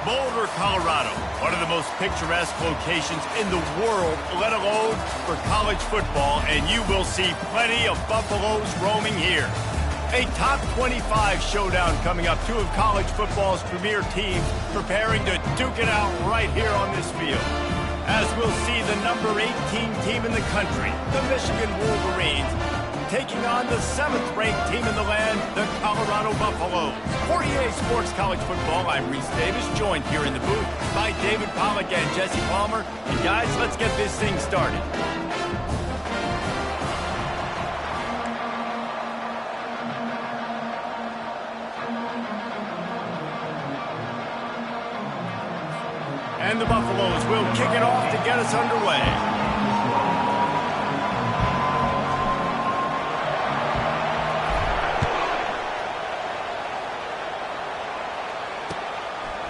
Boulder, Colorado, one of the most picturesque locations in the world, let alone for college football, and you will see plenty of Buffaloes roaming here. A top 25 showdown coming up, two of college football's premier teams preparing to duke it out right here on this field. As we'll see the number 18 team in the country, the Michigan Wolverines, taking on the 7th-ranked team in the land, the Colorado Buffaloes. For EA Sports College Football, I'm Reese Davis, joined here in the booth by David Pollack and Jesse Palmer. And guys, let's get this thing started. And the Buffaloes will kick it off to get us underway.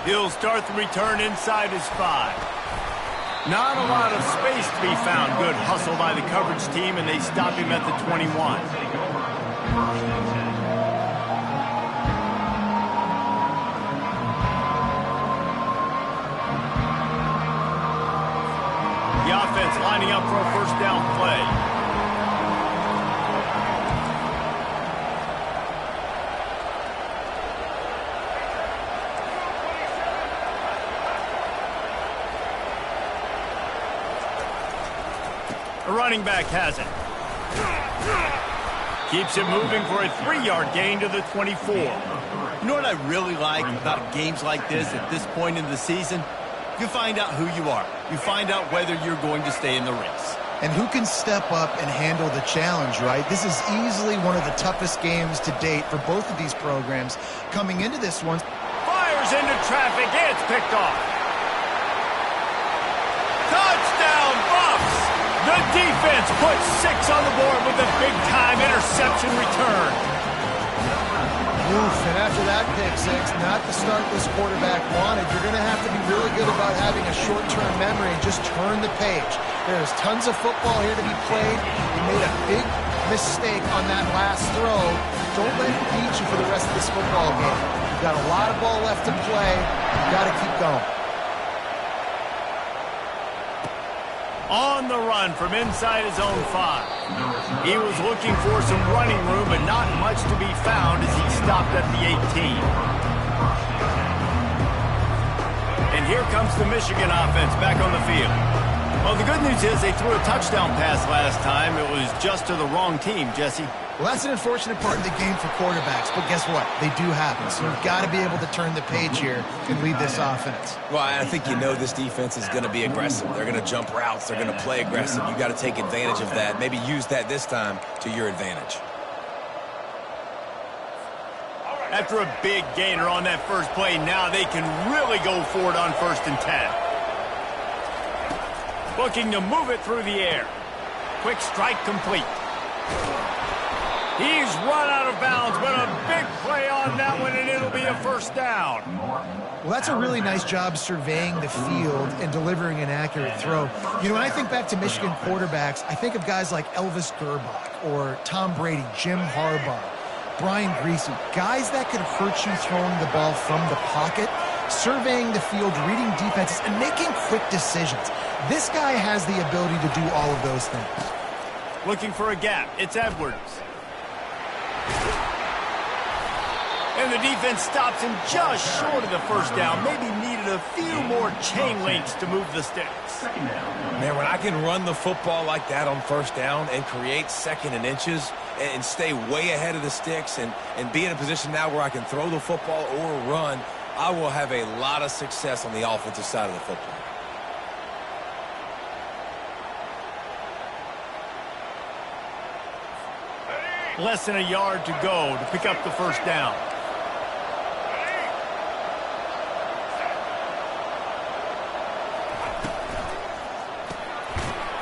He'll start the return inside his 5. Not a lot of space to be found. Good hustle by the coverage team, and they stop him at the 21. The offense lining up for a first down play. The running back has it. Keeps it moving for a 3-yard gain to the 24. You know what I really like about games like this at this point in the season? You find out who you are. You find out whether you're going to stay in the race. And who can step up and handle the challenge, right? This is easily one of the toughest games to date for both of these programs. Coming into this one. Fires into traffic. It's picked off. Touchdown, Buffs! The defense puts 6 on the board with a big-time interception return. Oof, and after that pick six, not the start this quarterback wanted. You're going to have to be really good about having a short-term memory and just turn the page. There's tons of football here to be played. You made a big mistake on that last throw. Don't let it beat you for the rest of this football game. You've got a lot of ball left to play. You've got to keep going. On the run from inside his own 5. He was looking for some running room, but not much to be found as he stopped at the 18. And here comes the Michigan offense back on the field. Well, the good news is they threw a touchdown pass last time. It was just to the wrong team, Jesse. Well, that's an unfortunate part of the game for quarterbacks, but guess what? They do happen, so you've got to be able to turn the page here and lead this offense. Well, I think you know this defense is going to be aggressive. They're going to jump routes. They're going to play aggressive. You've got to take advantage of that. Maybe use that this time to your advantage. After a big gainer on that first play, now they can really go for it on 1st and 10. Looking to move it through the air. Quick strike complete. He's run out of bounds, but a big play on that one, and it'll be a first down. Well, that's a really nice job surveying the field and delivering an accurate throw. You know, when I think back to Michigan quarterbacks, I think of guys like Elvis Gerbach or Tom Brady, Jim Harbaugh, Brian Griese, guys that could hurt you throwing the ball from the pocket, surveying the field, reading defenses, and making quick decisions. This guy has the ability to do all of those things. Looking for a gap. It's Edwards. And the defense stops him just short of the first down. Maybe needed a few more chain links to move the sticks. Man, when I can run the football like that on first down and create 2nd and inches and stay way ahead of the sticks and be in a position now where I can throw the football or run, I will have a lot of success on the offensive side of the football. Less than a yard to go to pick up the first down.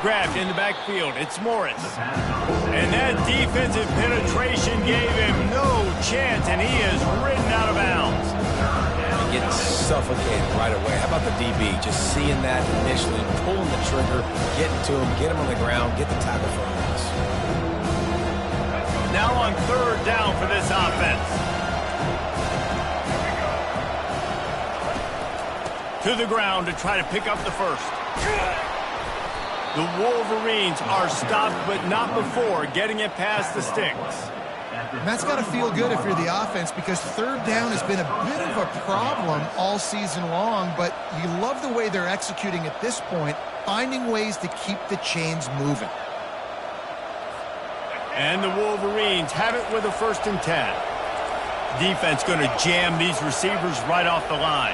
Grabbed in the backfield. It's Morris. And that defensive penetration gave him no chance, and he is ridden out of bounds. Getting suffocated right away. How about the DB? Just seeing that initially, pulling the trigger, getting to him, get him on the ground, get the tackle for a loss. Now on 3rd down for this offense. To the ground to try to pick up the first. The Wolverines are stopped, but not before getting it past the sticks. And that's got to feel good if you're the offense, because third down has been a bit of a problem all season long, but you love the way they're executing at this point, finding ways to keep the chains moving. And the Wolverines have it with a 1st and 10. Defense going to jam these receivers right off the line.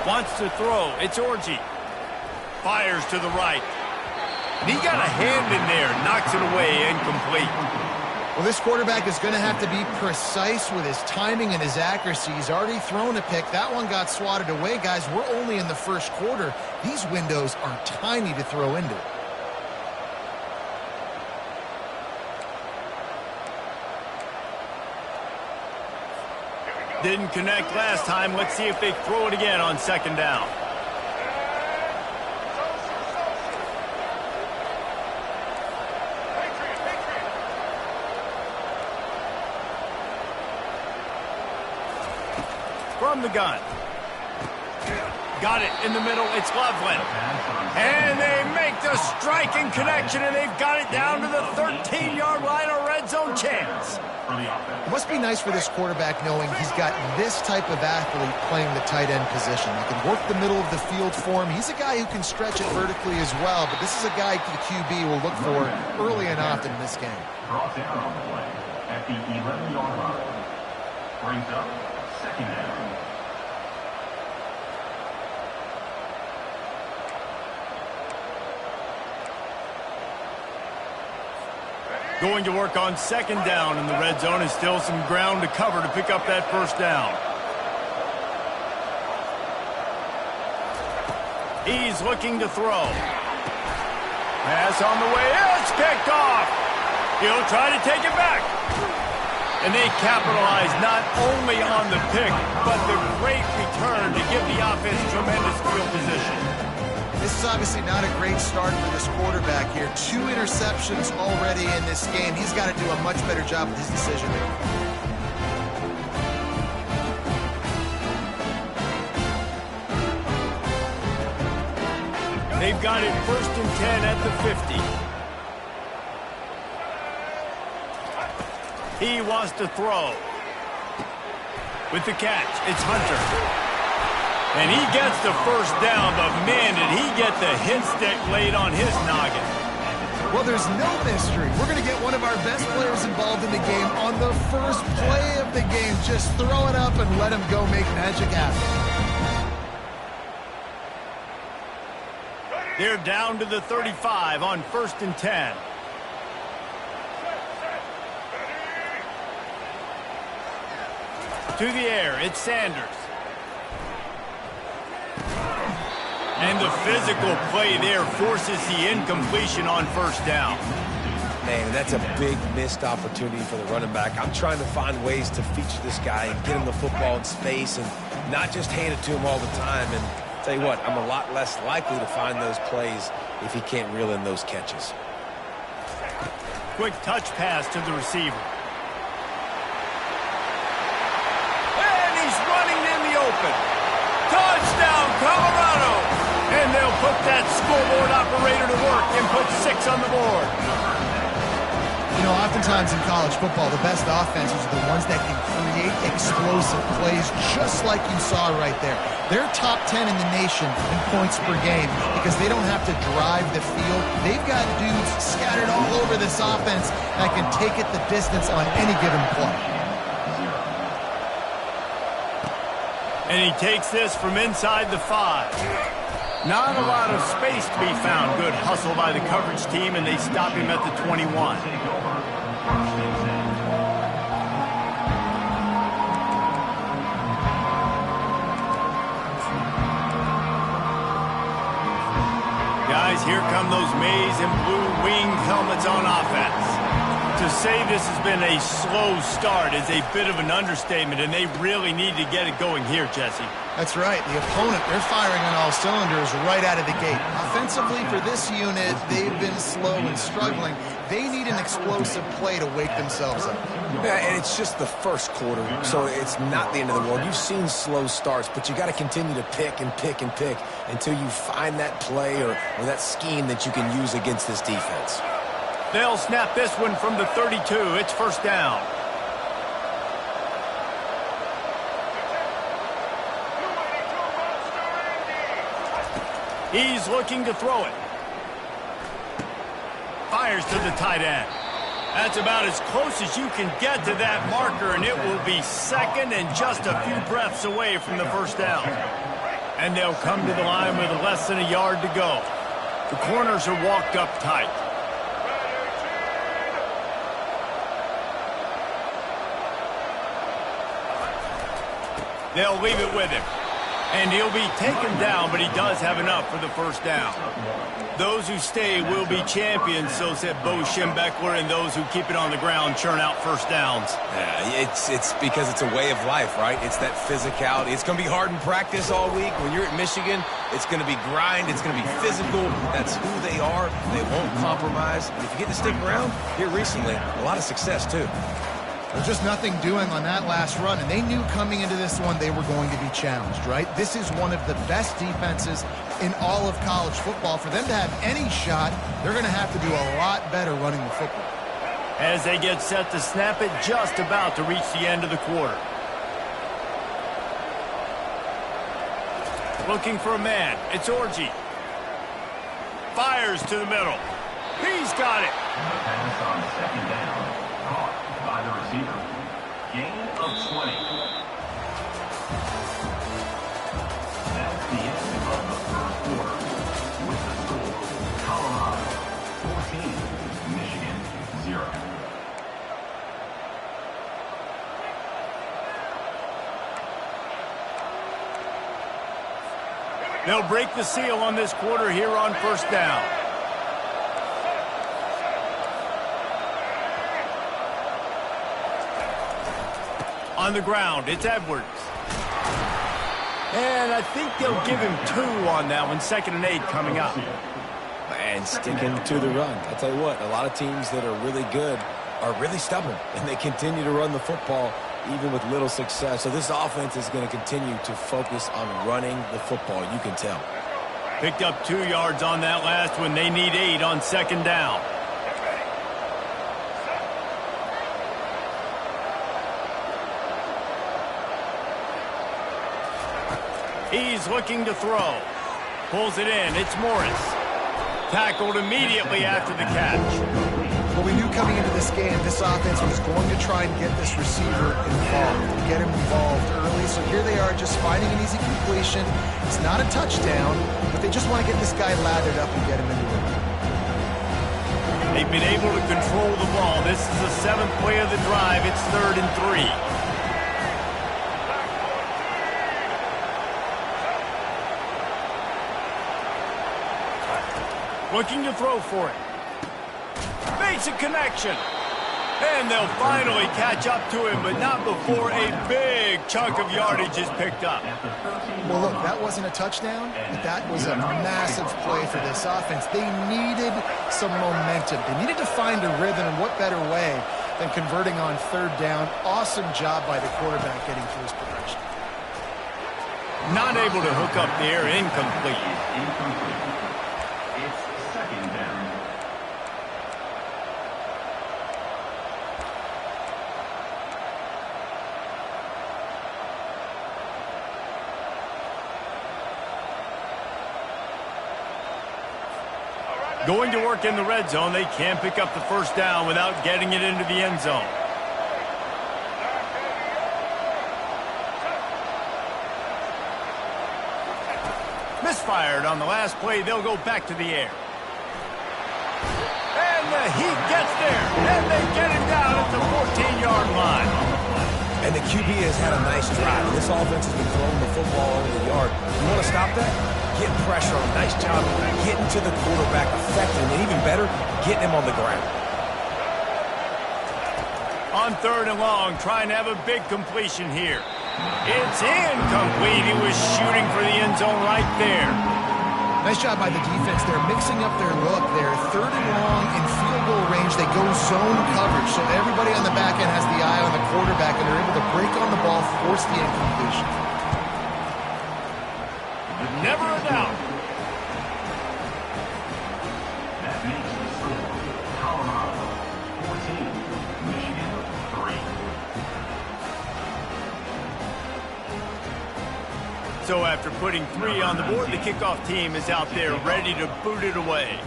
Wants to throw. It's Orji. Fires to the right. And he got a hand in there. Knocks it away. Incomplete. Well, this quarterback is going to have to be precise with his timing and his accuracy. He's already thrown a pick. That one got swatted away. Guys, we're only in the first quarter. These windows are tiny to throw into. Didn't connect last time. Let's see if they throw it again on 2nd down. From the gun. Got it in the middle. It's Loveland. And they make the striking connection, and they've got it down to the 13-yard line, a red zone chance. It must be nice for this quarterback knowing he's got this type of athlete playing the tight end position. He can work the middle of the field for him. He's a guy who can stretch it vertically as well, but this is a guy the QB will look for early and often in this game. Brought down on the play at the 11-yard line. Brings up 2nd down. Going to work on 2nd down in the red zone, and still some ground to cover to pick up that 1st down. He's looking to throw. Pass on the way. It's picked off. He'll try to take it back. And they capitalize not only on the pick, but the great return to give the offense tremendous field position. This is obviously not a great start for this quarterback here. 2 interceptions already in this game. He's got to do a much better job with his decision making. They've got it 1st and 10 at the 50. He wants to throw. With the catch, it's Hunter. And he gets the 1st down, but man, did he get the hit stick laid on his noggin. Well, there's no mystery. We're going to get one of our best players involved in the game on the first play of the game. Just throw it up and let him go make magic happen. They're down to the 35 on 1st and 10. To the air, it's Sanders. And the physical play there forces the incompletion on 1st down. Man, that's a big missed opportunity for the running back. I'm trying to find ways to feature this guy and get him the football in space and not just hand it to him all the time. And tell you what, I'm a lot less likely to find those plays if he can't reel in those catches. Quick touch pass to the receiver. And he's running in the open. Touchdown, Colorado! And they'll put that scoreboard operator to work and put 6 on the board. You know, oftentimes in college football, the best offenses are the ones that can create explosive plays, just like you saw right there. They're top 10 in the nation in points per game because they don't have to drive the field. They've got dudes scattered all over this offense that can take it the distance on any given play. And he takes this from inside the 5. Not a lot of space to be found. Good hustle by the coverage team, and they stop him at the 21. Guys, here come those maize and blue winged helmets on offense. To To say this has been a slow start is a bit of an understatement, and they really need to get it going here, Jesse. That's right. The opponent, they're firing on all cylinders right out of the gate. Offensively, for this unit, they've been slow and struggling. They need an explosive play to wake themselves up. Yeah, and it's just the first quarter, so it's not the end of the world. You've seen slow starts, but you got to continue to pick and pick and pick until you find that play or that scheme that you can use against this defense. They'll snap this one from the 32. It's first down. He's looking to throw it. Fires to the tight end. That's about as close as you can get to that marker, and it will be second and just a few breaths away from the first down. And they'll come to the line with less than a yard to go. The corners are walked up tight. They'll leave it with him. And he'll be taken down, but he does have enough for the first down. Those who stay will be champions, so said Bo Schembechler, and those who keep it on the ground churn out first downs. Yeah, it's because it's a way of life, right? It's that physicality. It's going to be hard in practice all week. When you're at Michigan, it's going to be grind. It's going to be physical. That's who they are. They won't compromise. And if you get to stick around, here recently, a lot of success, too. There's just nothing doing on that last run, and they knew coming into this one they were going to be challenged, right? This is one of the best defenses in all of college football. For them to have any shot, they're going to have to do a lot better running the football. As they get set to snap it, just about to reach the end of the quarter. Looking for a man. It's Orji. Fires to the middle. He's got it. Pass on second down. Caught by the receiver. Gain of 20. That's the end of the first quarter. With the score, Colorado 14, Michigan 0. They'll break the seal on this quarter here on first down. On the ground, it's Edwards. And I think they'll give him 2 on that one. 2nd and 8 coming up. And sticking to the run. I tell you what, a lot of teams that are really good are really stubborn, and they continue to run the football even with little success. So this offense is going to continue to focus on running the football. You can tell. Picked up 2 yards on that last one. They need 8 on 2nd down. He's looking to throw. Pulls it in. It's Morris. Tackled immediately after the catch. Well, we knew coming into this game, this offense was going to try and get this receiver involved, get him involved early. So here they are just finding an easy completion. It's not a touchdown, but they just want to get this guy lathered up and get him into it. They've been able to control the ball. This is the 7th play of the drive. It's 3rd and 3. Looking to throw for it. Makes a connection. And they'll finally catch up to him, but not before a big chunk of yardage is picked up. Well, look, that wasn't a touchdown, but that was a massive play for this offense. They needed some momentum. They needed to find a rhythm, and what better way than converting on 3rd down. Awesome job by the quarterback getting first progression. Not able to hook up there, incomplete. It's 2nd down. Going to work in the red zone. They can't pick up the first down without getting it into the end zone. Misfired on the last play. They'll go back to the air. And the heat gets there. And they get him down at the 14-yard line. And the QB has had a nice drive. This offense has been throwing the football over the yard. You want to stop that? Get pressure on. Nice job getting to the quarterback, effective, and even better, getting him on the ground. On 3rd and long, trying to have a big completion here. It's incomplete. He was shooting for the end zone right there. Nice job by the defense. They're mixing up their look. They're 3rd and long in field goal range. They go zone coverage. So everybody on the back end has the eye on the quarterback, and they're able to break on the ball, force the incompletion. Never a doubt. That makes the score Colorado 14, Michigan 3. So after putting 3 on the board, the kickoff team is out there ready to boot it away.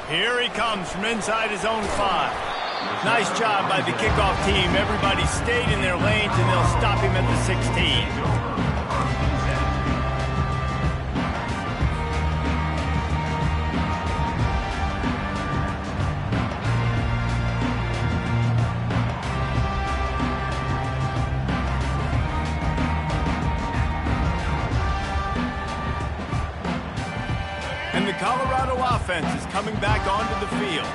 Here he comes from inside his own 5. Nice job by the kickoff team. Everybody stayed in their lanes, and they'll stop him at the 16. And the Colorado offense is coming back onto the field.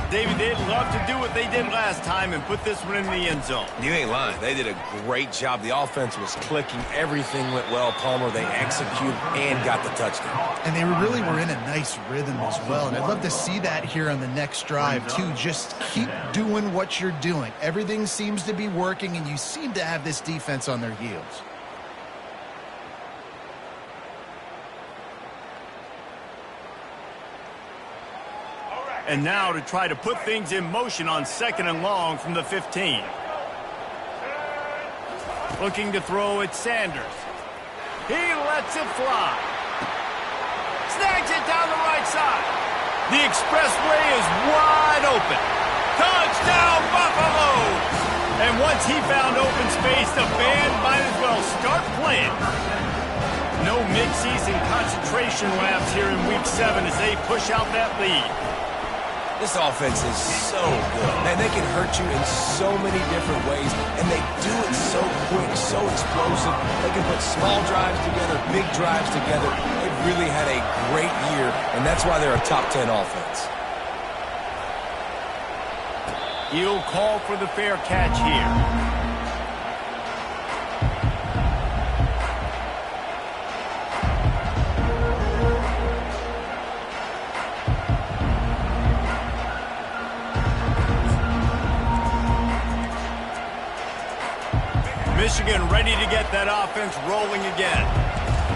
David, they'd love to do what they did last time and put this one in the end zone. You ain't lying. They did a great job. The offense was clicking. Everything went well, Palmer. They executed and got the touchdown. And they really were in a nice rhythm as well. And I'd love to see that here on the next drive, too. Just keep doing what you're doing. Everything seems to be working, and you seem to have this defense on their heels. And now to try to put things in motion on 2nd and long from the 15. Looking to throw at Sanders. He lets it fly. Snags it down the right side. The expressway is wide open. Touchdown, Buffaloes! And once he found open space, the band might as well start playing. No mid-season concentration laps here in Week 7 as they push out that lead. This offense is so good. Man, they can hurt you in so many different ways, and they do it so quick, so explosive. They can put small drives together, big drives together. They've really had a great year, and that's why they're a top 10 offense. He'll call for the fair catch here. Michigan ready to get that offense rolling again.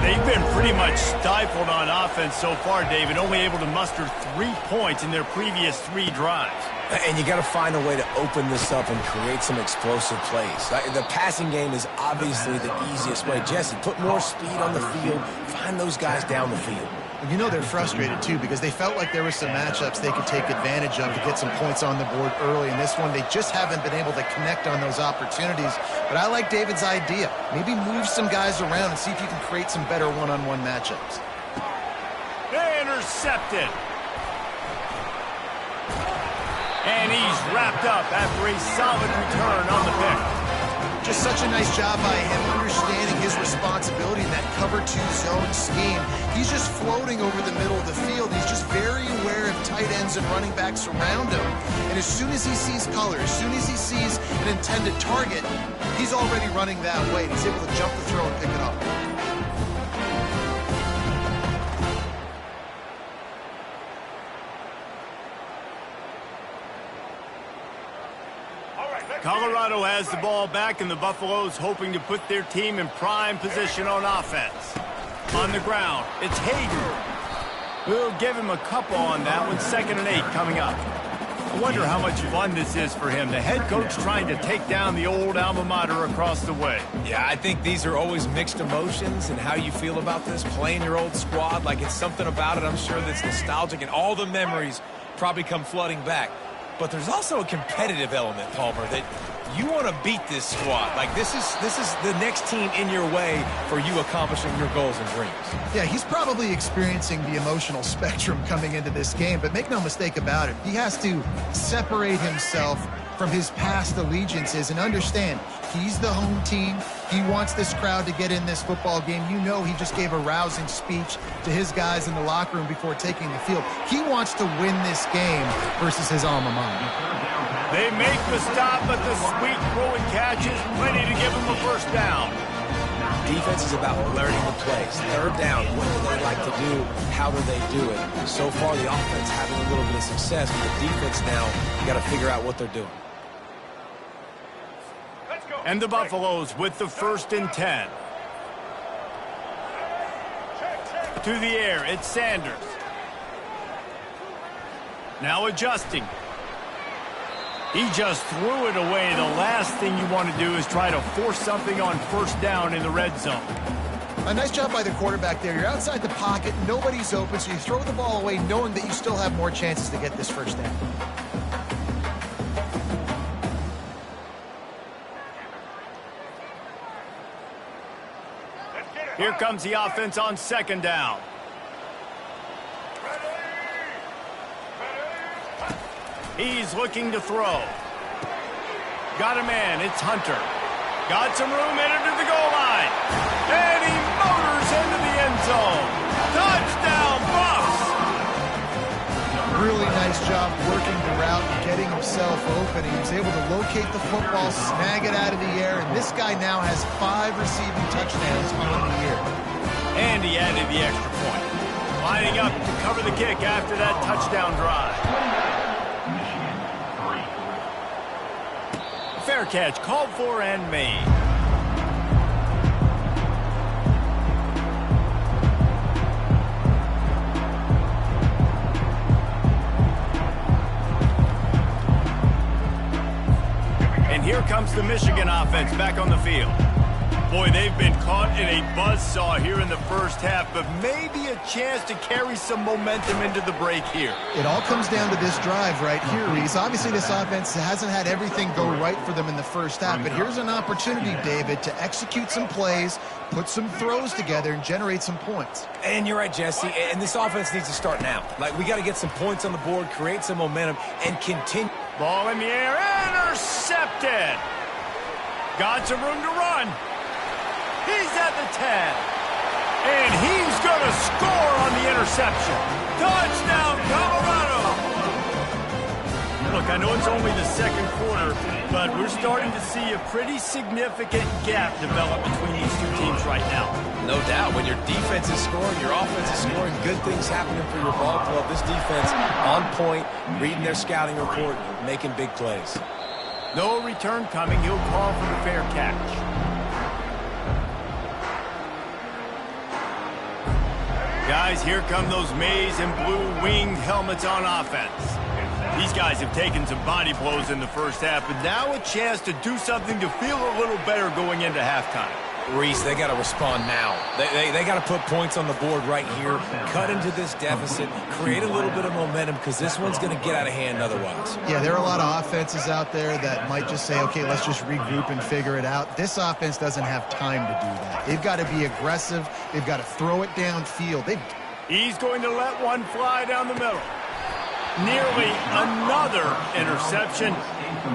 They've been pretty much stifled on offense so far, David, only able to muster 3 points in their previous 3 drives. And you got to find a way to open this up and create some explosive plays. The passing game is obviously the easiest way. Jesse, put more speed on the field. Find those guys down the field. You know they're frustrated, too, because they felt like there were some matchups they could take advantage of to get some points on the board early. In this one, they just haven't been able to connect on those opportunities. But I like David's idea. Maybe move some guys around and see if you can create some better one-on-one matchups. Intercepted. And he's wrapped up after a solid return on the pick. Just such a nice job by him understanding his responsibility in that cover 2 zone scheme. He's just floating over the middle of the field. He's just very aware of tight ends and running backs around him. And as soon as he sees color, as soon as he sees an intended target, he's already running that way. He's able to jump the throw and pick it up. Colorado has the ball back, and the Buffaloes hoping to put their team in prime position on offense. On the ground, it's Hayden. We'll give him a couple on that one. 2nd and 8 coming up. I wonder how much fun this is for him. The head coach trying to take down the old alma mater across the way. Yeah, I think these are always mixed emotions and how you feel about this, playing your old squad. Like, it's something about it, I'm sure, that's nostalgic, and all the memories probably come flooding back. But there's also a competitive element, Palmer, that you want to beat this squad. Like, this is the next team in your way for you accomplishing your goals and dreams. Yeah, he's probably experiencing the emotional spectrum coming into this game, but make no mistake about it, he has to separate himself from his past allegiances. And understand, he's the home team. He wants this crowd to get in this football game. You know he just gave a rousing speech to his guys in the locker room before taking the field. He wants to win this game versus his alma mater. They make the stop, but the sweet throwing catches, plenty to give them a first down. Defense is about learning the plays. Third down, what do they like to do? How do they do it? So far, the offense having a little bit of success, but the defense now, you got to figure out what they're doing. And the Buffaloes with the 1st and 10. To the air, it's Sanders. Now adjusting. He just threw it away. The last thing you want to do is try to force something on first down in the red zone. A nice job by the quarterback there. You're outside the pocket, nobody's open, so you throw the ball away knowing that you still have more chances to get this first down. Here comes the offense on 2nd down. He's looking to throw. Got a man. It's Hunter. Got some room, headed to the goal line. And he motors into the end zone. Touchdown, Buffs! Really nice job working the route and getting himself open. He was able to locate the football, snag it out of the air, and this guy now has 5 receiving touchdowns on the year. And he added the extra point. Lining up to cover the kick after that touchdown drive. Fair catch called for and made. And here comes the Michigan offense back on the field. Boy, they've been caught in a buzzsaw here in the first half, but maybe a chance to carry some momentum into the break here. It all comes down to this drive right here, Reese. Obviously, this offense hasn't had everything go right for them in the first half, but here's an opportunity, David, to execute some plays, put some throws together, and generate some points. And you're right, Jesse, and this offense needs to start now. Like, we got to get some points on the board, create some momentum, and continue. Ball in the air, intercepted. Got some room to run. He's at the 10. And he's going to score on the interception. Touchdown, Colorado. Look, I know it's only the second quarter, but we're starting to see a pretty significant gap develop between these two teams right now. No doubt. When your defense is scoring, your offense is scoring, good things happening for your ball club. This defense on point, reading their scouting report, making big plays. No return coming. He'll call for the fair catch. Guys, here come those maize and blue winged helmets on offense. These guys have taken some body blows in the first half, but now a chance to do something to feel a little better going into halftime. Reese, they got to respond now. They got to put points on the board right here, cut into this deficit, create a little bit of momentum, because this one's going to get out of hand otherwise. Yeah, there are a lot of offenses out there that might just say, okay, let's just regroup and figure it out. This offense doesn't have time to do that. They've got to be aggressive. They've got to throw it downfield. He's going to let one fly down the middle. Nearly another interception.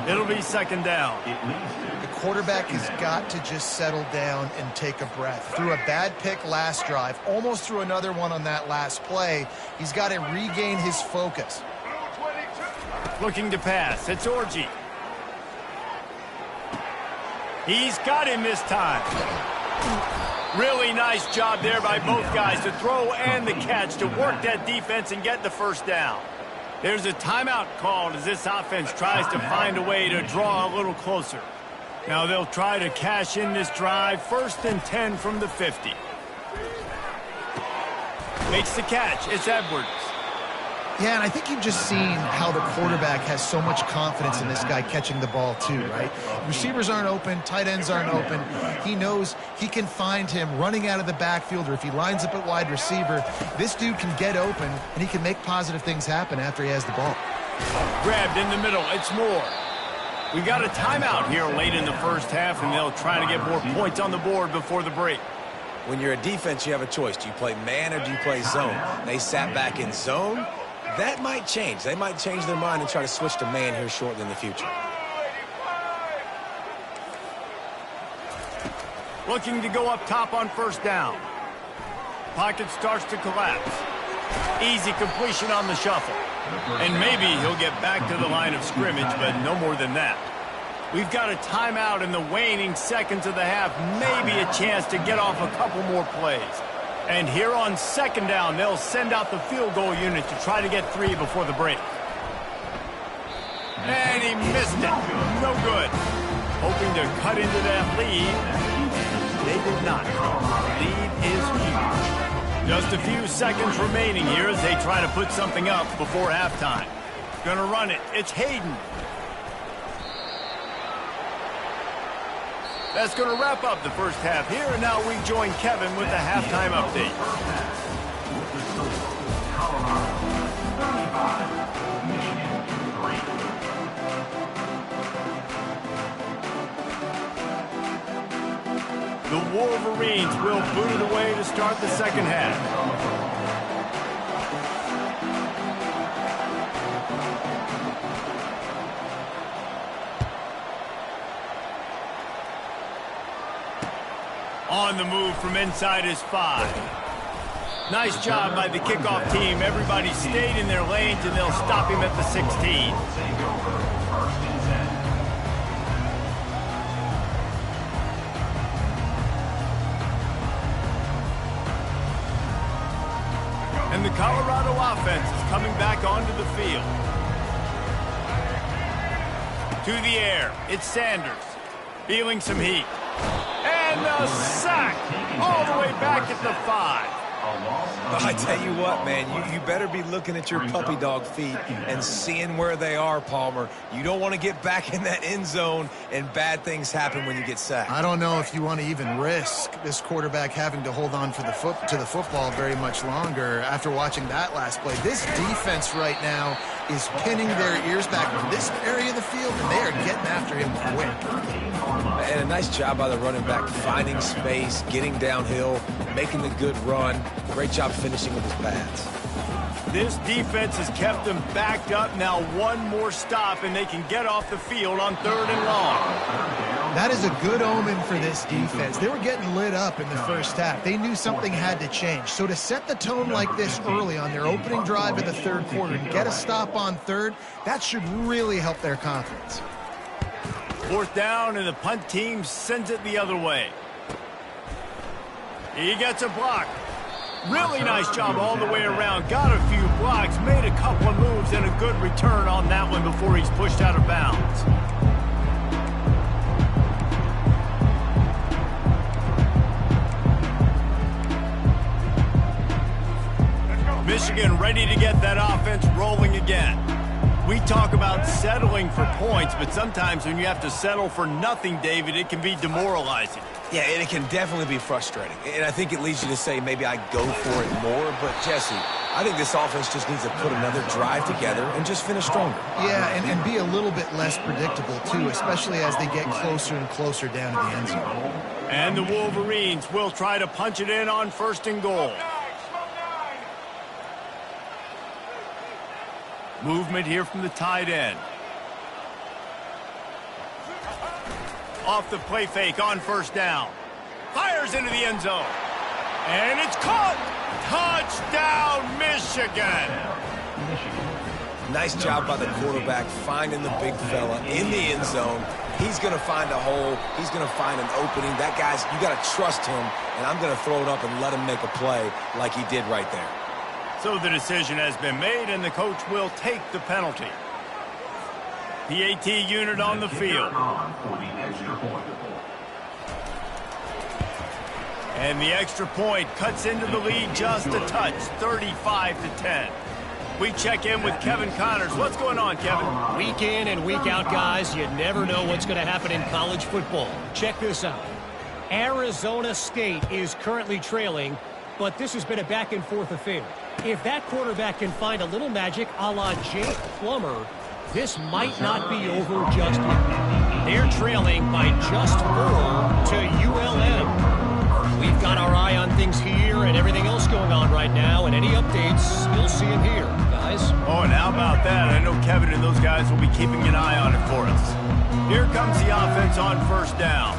It'll be 2nd down. The quarterback has got to just settle down and take a breath. Threw a bad pick last drive, almost threw another one on that last play. He's got to regain his focus. Looking to pass. It's Orji. He's got him this time. Really nice job there by both guys to throw and the catch to work that defense and get the first down. There's a timeout called as this offense tries to find a way to draw a little closer. Now they'll try to cash in this drive. 1st and 10 from the 50. Makes the catch. It's Edwards. Yeah, and I think you've just seen how the quarterback has so much confidence in this guy catching the ball too, right? Receivers aren't open, tight ends aren't open. He knows he can find him running out of the backfield, or if he lines up at wide receiver, this dude can get open, and he can make positive things happen after he has the ball. Grabbed in the middle. It's Moore. We got a timeout here late in the first half, and they'll try to get more points on the board before the break. When you're a defense, you have a choice. Do you play man or do you play zone? They sat back in zone. That might change. They might change their mind and try to switch to man here shortly in the future. Looking to go up top on first down. Pocket starts to collapse. Easy completion on the shuffle. And maybe he'll get back to the line of scrimmage, but no more than that. We've got a timeout in the waning seconds of the half. Maybe a chance to get off a couple more plays. And here on second down, they'll send out the field goal unit to try to get 3 before the break. And he missed it. No good. Hoping to cut into that lead. They did not. Lead is huge. Just a few seconds remaining here as they try to put something up before halftime. Gonna run it. It's Hayden. That's going to wrap up the first half here, and now we join Kevin with the halftime update. The Wolverines will boot it away to start the second half. On the move from inside his 5. Nice job by the kickoff team. Everybody stayed in their lanes, and they'll stop him at the 16. And the Colorado offense is coming back onto the field. To the air, it's Sanders. Feeling some heat. And a sack all the way back at the 5. I tell you what, man, you better be looking at your puppy dog feet and seeing where they are, Palmer. You don't want to get back in that end zone and bad things happen when you get sacked. I don't know if you want to even risk this quarterback having to hold on for the football very much longer after watching that last play. This defense right now is pinning their ears back from this area of the field, and they are getting after him quick. And a nice job by the running back, finding space, getting downhill, making the good run. Great job finishing with his pads. This defense has kept them backed up. Now one more stop, and they can get off the field on 3rd and long. That is a good omen for this defense. They were getting lit up in the first half. They knew something had to change. So to set the tone like this early on their opening drive of the 3rd quarter and get a stop on 3rd, that should really help their confidence. 4th down, and the punt team sends it the other way. He gets a block. Really nice job all the way around. Got a few blocks, made a couple of moves, and a good return on that one before he's pushed out of bounds. Michigan ready to get that offense rolling again. We talk about settling for points, but sometimes when you have to settle for nothing, David, it can be demoralizing. Yeah, and it can definitely be frustrating. And I think it leads you to say maybe I go for it more. But, Jesse, I think this offense just needs to put another drive together and just finish stronger. Yeah, and be a little bit less predictable, too, especially as they get closer and closer down to the end zone. And the Wolverines will try to punch it in on 1st and goal. Movement here from the tight end. Off the play fake on 1st down. Fires into the end zone. And it's caught. Touchdown, Michigan. Nice job by the quarterback finding the big fella in the end zone. He's going to find a hole. He's going to find an opening. That guy's, you got to trust him, and I'm going to throw it up and let him make a play like he did right there. So the decision has been made, and the coach will take the penalty. PAT unit on the field. And the extra point cuts into the lead just a touch, 35-10. We check in with Kevin Connors. What's going on, Kevin? Week in and week out, guys, you never know what's going to happen in college football. Check this out. Arizona State is currently trailing, but this has been a back-and-forth affair. If that quarterback can find a little magic a la Jake Plummer, this might not be over just yet. They're trailing by just 4 to ULM. We've got our eye on things here and everything else going on right now, and any updates, you'll see them here, guys. Oh, and how about that? I know Kevin and those guys will be keeping an eye on it for us. Here comes the offense on 1st down.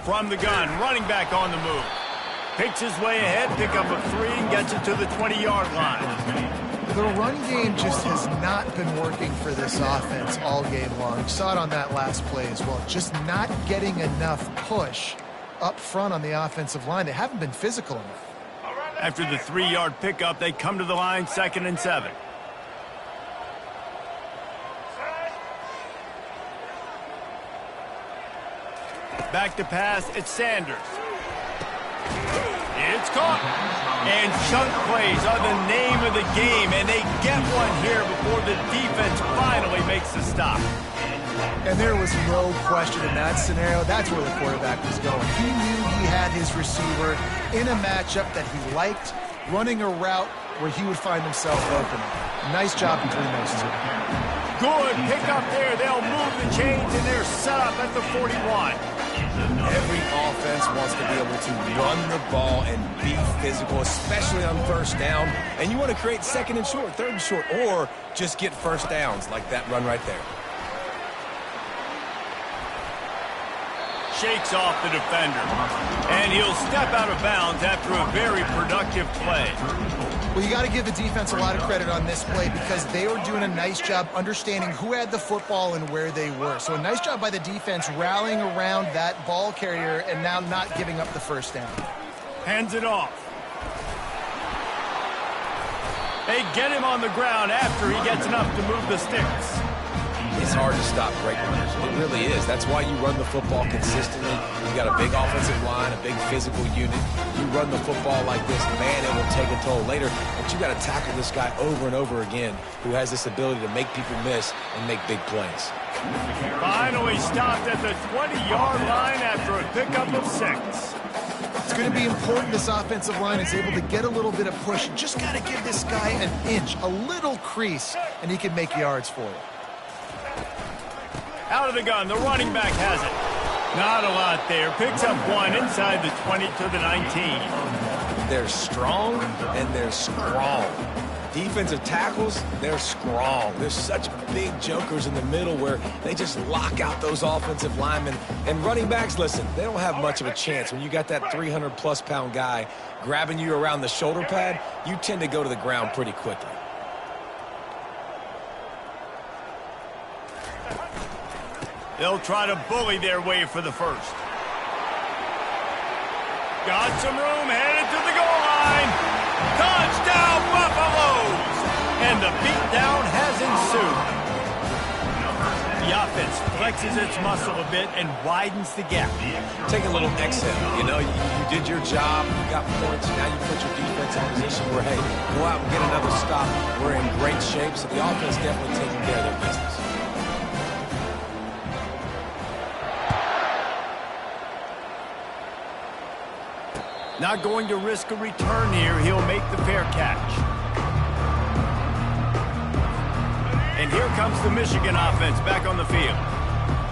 From the gun, running back on the move. Picks his way ahead, pick up a 3, and gets it to the 20-yard line. The run game just has not been working for this offense all game long. You saw it on that last play as well. Just not getting enough push up front on the offensive line. They haven't been physical enough. After the 3-yard pickup, they come to the line, 2nd and 7. Back to pass, it's Sanders. It's caught. And chunk plays are the name of the game, and they get one here before the defense finally makes the stop. And there was no question in that scenario. That's where the quarterback was going. He knew he had his receiver in a matchup that he liked, running a route where he would find himself open. Nice job between those two. Good pick up there. They'll move the chains, and they're set up at the 41. Every offense wants to be able to run the ball and be physical, especially on first down. And you want to create 2nd and short, 3rd and short, or just get first downs like that run right there. Shakes off the defender. And he'll step out of bounds after a very productive play. Well, you got to give the defense a lot of credit on this play because they were doing a nice job understanding who had the football and where they were. So a nice job by the defense rallying around that ball carrier and now not giving up the first down. Hands it off. They get him on the ground after he gets enough to move the sticks. It's hard to stop great runners. It really is. That's why you run the football consistently. You got a big offensive line, a big physical unit. You run the football like this, man, it will take a toll later. But you got to tackle this guy over and over again who has this ability to make people miss and make big plays. Finally stopped at the 20-yard line after a pickup of 6. It's going to be important this offensive line is able to get a little bit of push. You just got to give this guy an inch, a little crease, and he can make yards for you. Out of the gun, the running back has it. Not a lot there. Picks up 1 inside the 20 to the 19. They're strong and they're strong. Defensive tackles, they're strong. There's such big jokers in the middle where they just lock out those offensive linemen. And running backs, listen, they don't have much of a chance. When you got that 300-plus pound guy grabbing you around the shoulder pad, you tend to go to the ground pretty quickly. They'll try to bully their way for the first. Got some room, headed to the goal line. Touchdown, Buffaloes! And the beatdown has ensued. The offense flexes its muscle a bit and widens the gap. Take a little exhale. You know, you did your job. You got points. Now you put your defense in a position where, hey, go out and get another stop. We're in great shape, so the offense definitely taking care of their business. Not going to risk a return here. He'll make the fair catch. And here comes the Michigan offense back on the field.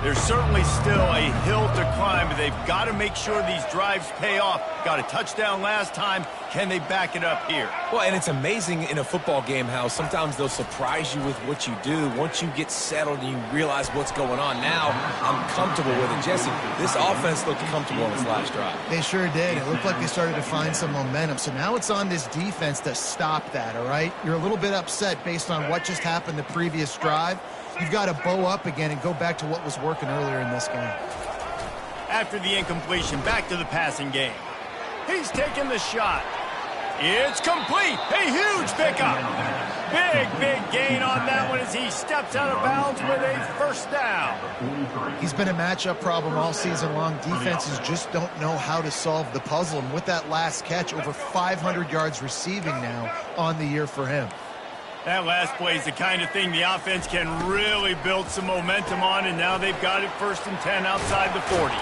There's certainly still a hill to climb, but they've got to make sure these drives pay off. Got a touchdown last time. Can they back it up here? Well, and it's amazing in a football game how sometimes they'll surprise you with what you do. Once you get settled and you realize what's going on, now I'm comfortable with it. Jesse, this offense looked comfortable on this last drive. They sure did. It looked like they started to find some momentum. So now it's on this defense to stop that, all right? You're a little bit upset based on what just happened the previous drive. You've got to bow up again and go back to what was working earlier in this game. After the incompletion, back to the passing game. He's taking the shot. It's complete. A huge pickup. Big gain on that one as he steps out of bounds with a first down. He's been a matchup problem all season long. Defenses just don't know how to solve the puzzle. And with that last catch, over 500 yards receiving now on the year for him. That last play is the kind of thing the offense can really build some momentum on, and now they've got it 1st and 10 outside the 40.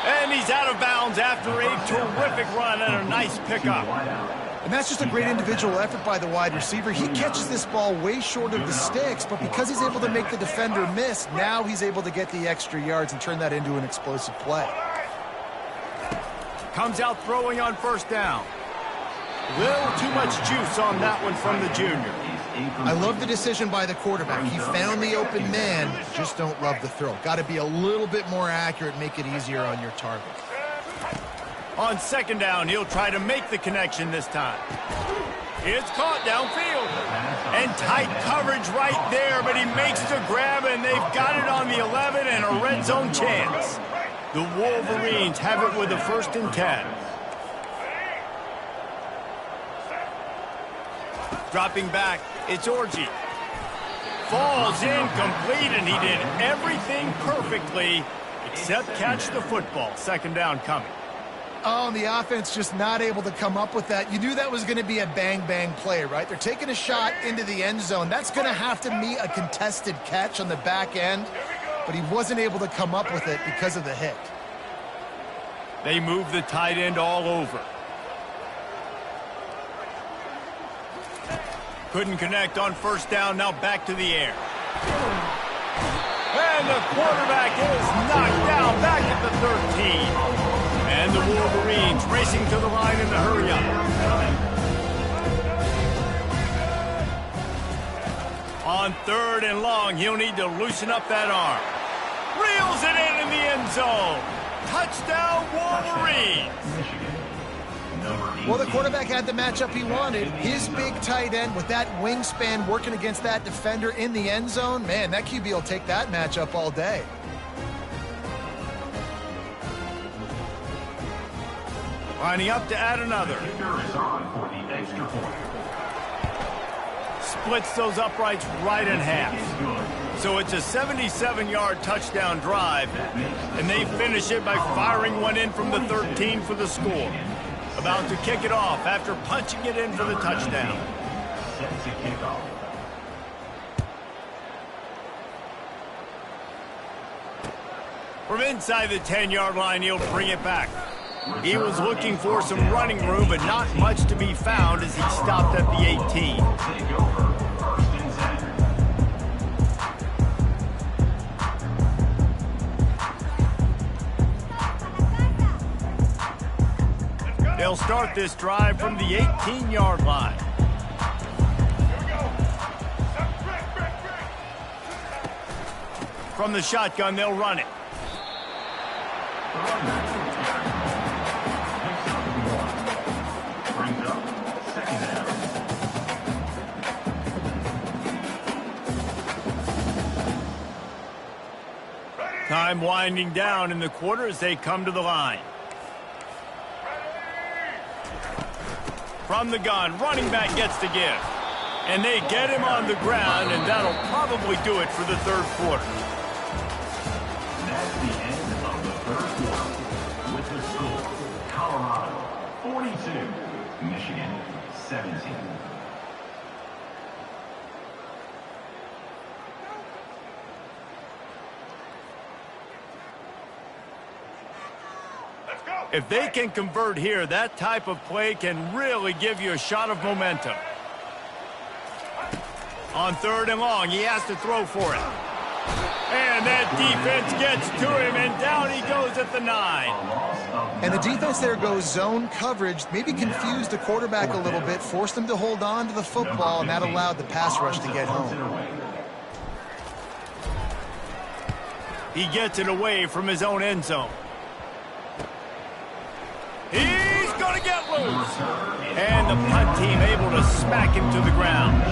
And he's out of bounds after a terrific run and a nice pickup. And that's just a great individual effort by the wide receiver. He catches this ball way short of the sticks, but because he's able to make the defender miss, now he's able to get the extra yards and turn that into an explosive play. Comes out throwing on first down. Little too much juice on that one from the junior. I love the decision by the quarterback. He found the open man, just don't love the throw. Got to be a little bit more accurate, make it easier on your target. On second down, he'll try to make the connection this time. It's caught downfield. And tight coverage right there, but he makes the grab, and they've got it on the 11 and a red zone chance. The Wolverines have it with a 1st and 10. Dropping back, it's Orji. Falls incomplete, and he did everything perfectly except catch the football. 2nd down coming. Oh, and the offense just not able to come up with that. You knew that was going to be a bang-bang play, right? They're taking a shot into the end zone. That's going to have to be a contested catch on the back end, but he wasn't able to come up with it because of the hit. They move the tight end all over. Couldn't connect on 1st down, now back to the air. And the quarterback is knocked down back at the 13. And the Wolverines racing to the line in the hurry-up. On 3rd and long, he'll need to loosen up that arm. Reels it in the end zone. Touchdown, Wolverines. Well, the quarterback had the matchup he wanted. His big tight end with that wingspan working against that defender in the end zone. Man, that QB will take that matchup all day. Lining up to add another. Splits those uprights right in half. So it's a 77-yard touchdown drive, and they finish it by firing one in from the 13 for the score. About to kick it off after punching it in for the touchdown. Set to kick off. From inside the 10-yard line, he'll bring it back. He was looking for some running room, but not much to be found as he stopped at the 18. Take over. 1st and 10. They'll start this drive from the 18-yard line. From the shotgun, they'll run it. Brings up 2nd down. Time winding down in the quarter as they come to the line. From the gun, running back gets the give. And they get him on the ground, and that'll probably do it for the 3rd quarter. That's the end of the 3rd quarter. With the score, Colorado 42, Michigan 17. If they can convert here, that type of play can really give you a shot of momentum. On 3rd and long, he has to throw for it. And that defense gets to him, and down he goes at the 9. And the defense there goes zone coverage, maybe confused the quarterback a little bit, forced him to hold on to the football, and that allowed the pass rush to get home. He gets it away from his own end zone. He's going to get loose. And the punt team able to smack him to the ground.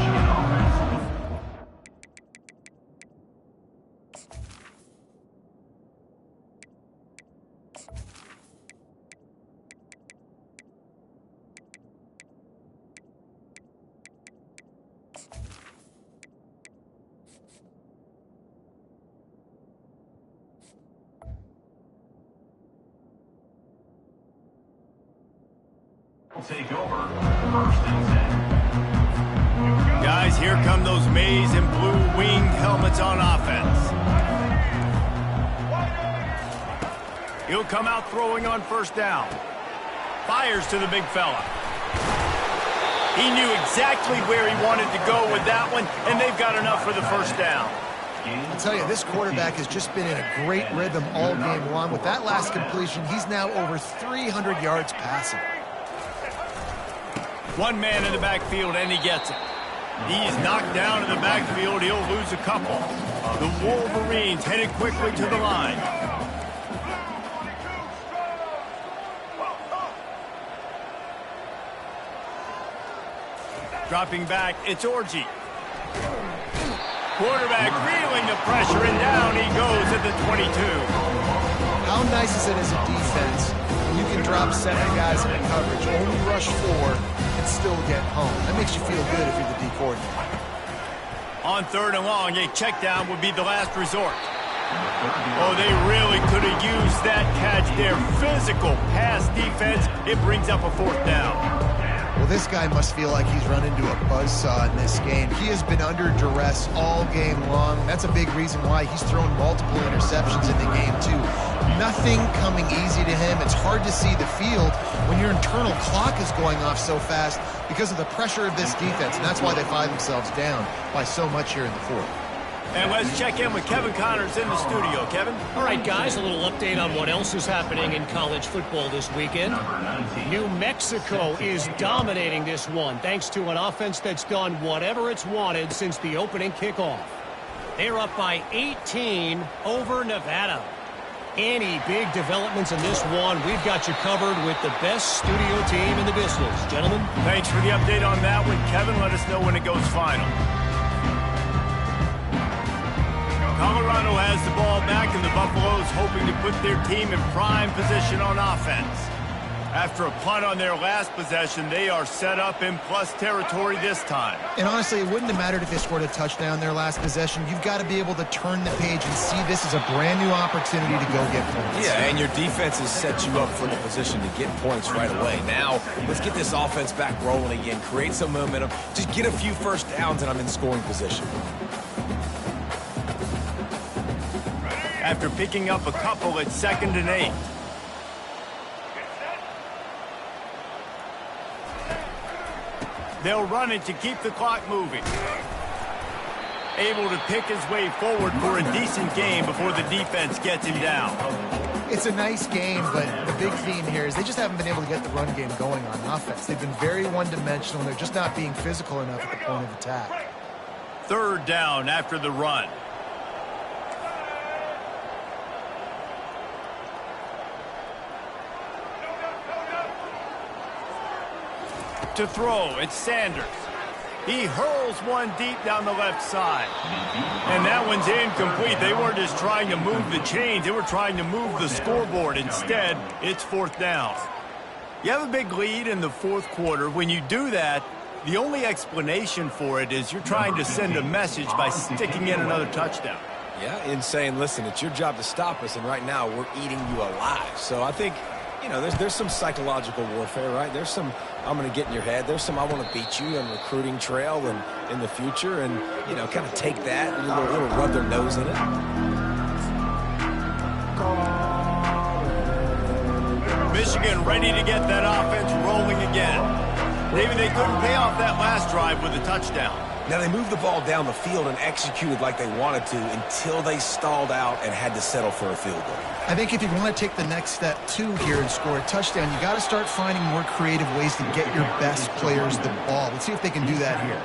Take over 1st and 10. Guys, here come those maize and blue winged helmets on offense. He'll come out throwing on 1st down. Fires to the big fella. He knew exactly where he wanted to go with that one, and they've got enough for the 1st down. I'll tell you, this quarterback has just been in a great rhythm all game long. With that last completion, he's now over 300 yards passing. One man in the backfield, and he gets it. He's knocked down in the backfield. He'll lose a couple. The Wolverines headed quickly to the line. Dropping back, it's Orji. Quarterback feeling the pressure, and down he goes at the 22. How nice is it as a defense when you can drop 7 guys in coverage, only rush 4, and still get home? That makes you feel good if you're the D coordinator. On 3rd and long, a check down would be the last resort. Oh, they really could have used that catch there. Physical pass defense. It brings up a 4th down. Well, this guy must feel like he's run into a buzzsaw in this game. He has been under duress all game long. That's a big reason why he's thrown multiple interceptions in the game, too. Nothing coming easy to him. It's hard to see the field when your internal clock is going off so fast because of the pressure of this defense, and that's why they find themselves down by so much here in the 4th. And let's check in with Kevin Connors in the studio. Kevin? All right, guys, a little update on what else is happening in college football this weekend. New Mexico is dominating this one thanks to an offense that's done whatever it's wanted since the opening kickoff. They're up by 18 over Nevada. Any big developments in this one, we've got you covered with the best studio team in the business. Gentlemen? Thanks for the update on that one. Kevin, let us know when it goes final. Colorado has the ball back, and the Buffaloes hoping to put their team in prime position on offense. After a punt on their last possession, they are set up in plus territory this time. And honestly, it wouldn't have mattered if they scored a touchdown their last possession. You've got to be able to turn the page and see this as a brand new opportunity to go get points. Yeah, and your defense has set you up for the position to get points right away. Now, let's get this offense back rolling again, create some momentum, just get a few first downs, and I'm in scoring position. After picking up a couple, it's 2nd and 8. They'll run it to keep the clock moving. Able to pick his way forward for a decent game before the defense gets him down. It's a nice game, but the big theme here is they just haven't been able to get the run game going on offense. They've been very one-dimensional, and they're just not being physical enough at the point of attack. 3rd down after the run. To throw, it's Sanders. He hurls one deep down the left side. And that one's incomplete. They weren't just trying to move the chains. They were trying to move the scoreboard. Instead, it's 4th down. You have a big lead in the 4th quarter. When you do that, the only explanation for it is you're trying to send a message by sticking in another touchdown. Yeah, and saying, listen, it's your job to stop us, and right now we're eating you alive. So I think, you know, there's some psychological warfare, right? There's some, I'm going to get in your head. There's some, I want to beat you on recruiting trail and in the future, and, you know, kind of take that and a little rub their nose in it. Michigan ready to get that offense rolling again. Maybe they couldn't pay off that last drive with a touchdown. Now, they moved the ball down the field and executed like they wanted to until they stalled out and had to settle for a field goal. I think if you want to take the next step, too, here and score a touchdown, you got to start finding more creative ways to get your best players the ball. Let's see if they can do that here.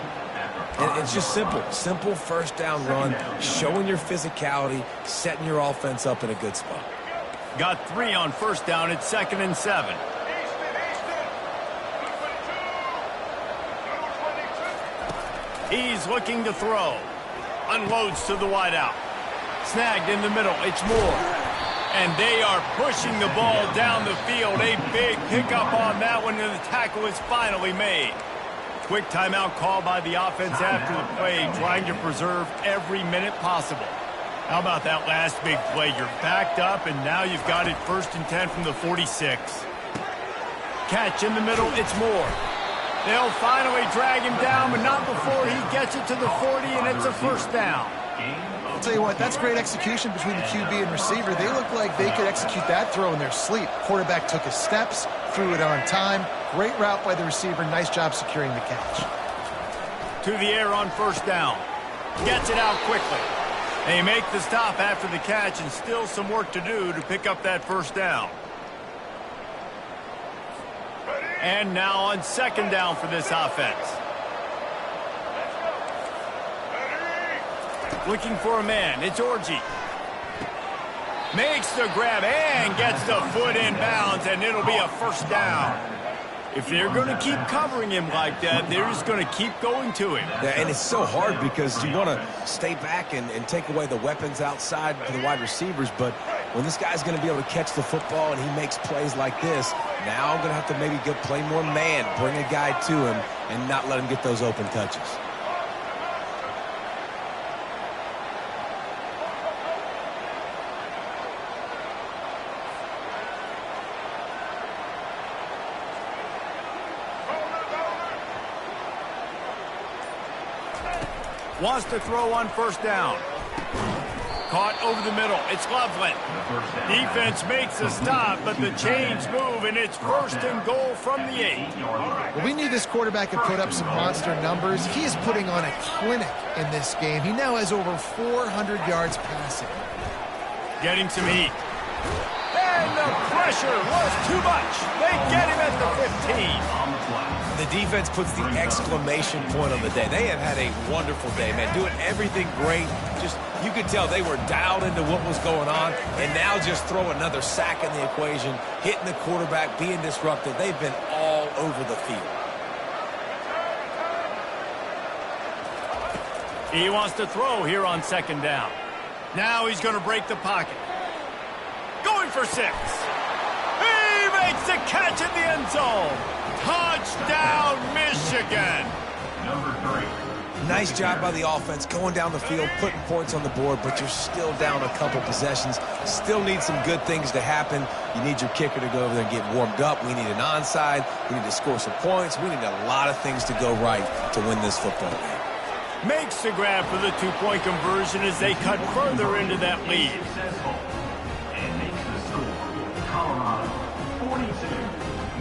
And it's just simple first down run, showing your physicality, setting your offense up in a good spot. Got 3 on first down. It's 2nd and 7. He's looking to throw. Unloads to the wideout. Snagged in the middle. It's Moore. And they are pushing the ball down the field. A big pickup on that one, and the tackle is finally made. Quick timeout call by the offense after the play, trying to preserve every minute possible. How about that last big play? You're backed up, and now you've got it 1st and 10 from the 46. Catch in the middle. It's Moore. They'll finally drag him down, but not before he gets it to the 40, and it's a first down. I'll tell you what, that's great execution between the QB and receiver. They look like they could execute that throw in their sleep. Quarterback took his steps, threw it on time. Great route by the receiver. Nice job securing the catch. To the air on first down. Gets it out quickly. They make the stop after the catch, and still some work to do to pick up that first down. And now on 2nd down for this offense. Looking for a man. It's Orji. Makes the grab and gets the foot in bounds, and it'll be a first down. If they're going to keep covering him like that, they're just going to keep going to him. Yeah, and it's so hard because you want to stay back and take away the weapons outside for the wide receivers, but when this guy's going to be able to catch the football and he makes plays like this, now I'm going to have to maybe play more man, bring a guy to him, and not let him get those open touches. Wants to throw on first down. Caught over the middle. It's Loveland. Defense makes a stop, but the chains move, and it's first and goal from the 8. Well, we knew this quarterback could put up some monster numbers. He is putting on a clinic in this game. He now has over 400 yards passing. Getting some heat. And the pressure was too much. They get him at the 15. The defense puts the exclamation point on the day. They have had a wonderful day, man. Doing everything great. Just, you could tell they were dialed into what was going on, and now just throw another sack in the equation, hitting the quarterback, being disruptive. They've been all over the field. He wants to throw here on second down. Now he's going to break the pocket. Going for 6. He makes the catch in the end zone. Touchdown, Michigan. Number 3. Nice job by the offense going down the field, putting points on the board, but you're still down a couple possessions. Still need some good things to happen. You need your kicker to go over there and get warmed up. We need an onside. We need to score some points. We need a lot of things to go right to win this football game. Makes the grab for the 2-point conversion as they cut further into that lead. Successful. And makes the score Colorado 42,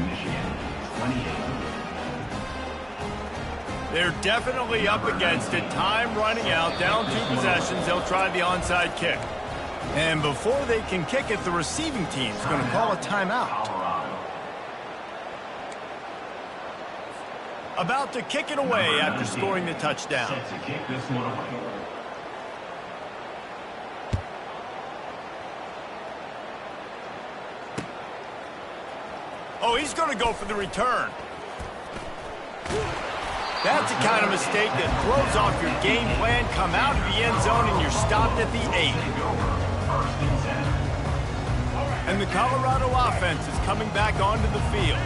Michigan 28. They're definitely up against it. Time running out, down 2 possessions. They'll try the onside kick. And before they can kick it, the receiving team's going to call a timeout. Colorado. About to kick it away after scoring the touchdown. Set to kick this one away. Oh, he's going to go for the return. That's the kind of mistake that throws off your game plan. Come out of the end zone and you're stopped at the 8. And the Colorado offense is coming back onto the field.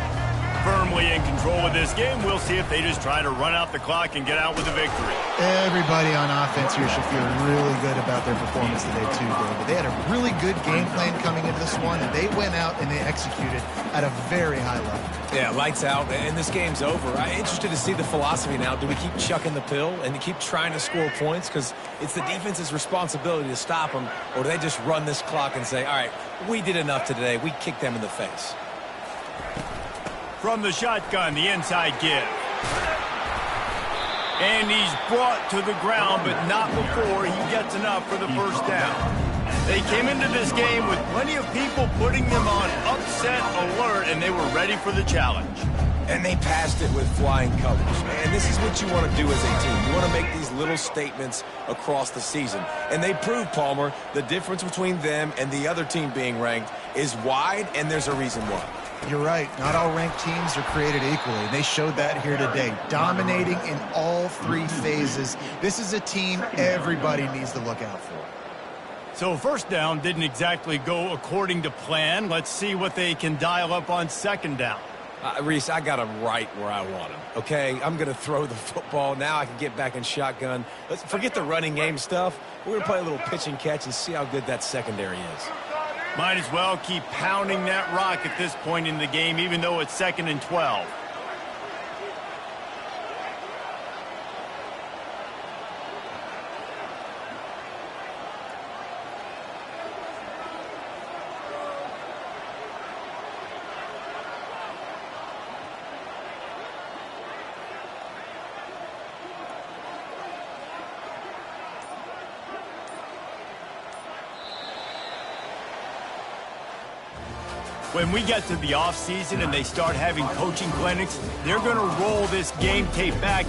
Firmly in control of this game. We'll see if they just try to run out the clock and get out with a victory. Everybody on offense here should feel really good about their performance today, too, David. They had a really good game plan coming into this one, and they went out and they executed at a very high level. Yeah, lights out, and this game's over. I'm interested to see the philosophy now. Do we keep chucking the pill and keep trying to score points? Because it's the defense's responsibility to stop them, or do they just run this clock and say, all right, we did enough today. We kicked them in the face. From the shotgun, the inside give. And he's brought to the ground, but not before he gets enough for the first down. They came into this game with plenty of people putting them on upset alert, and they were ready for the challenge. And they passed it with flying colors. And this is what you want to do as a team. You want to make these little statements across the season. And they proved, Palmer, the difference between them and the other team being ranked is wide, and there's a reason why. You're right. Not all ranked teams are created equally. They showed that here today, dominating in all 3 phases. This is a team everybody needs to look out for. So first down didn't exactly go according to plan. Let's see what they can dial up on second down. Reese, I got him right where I want him, okay? I'm going to throw the football. Now I can get back in shotgun. Let's forget the running game stuff. We're going to play a little pitch and catch and see how good that secondary is. Might as well keep pounding that rock at this point in the game, even though it's 2nd and 12. When we get to the offseason and they start having coaching clinics, they're going to roll this game tape back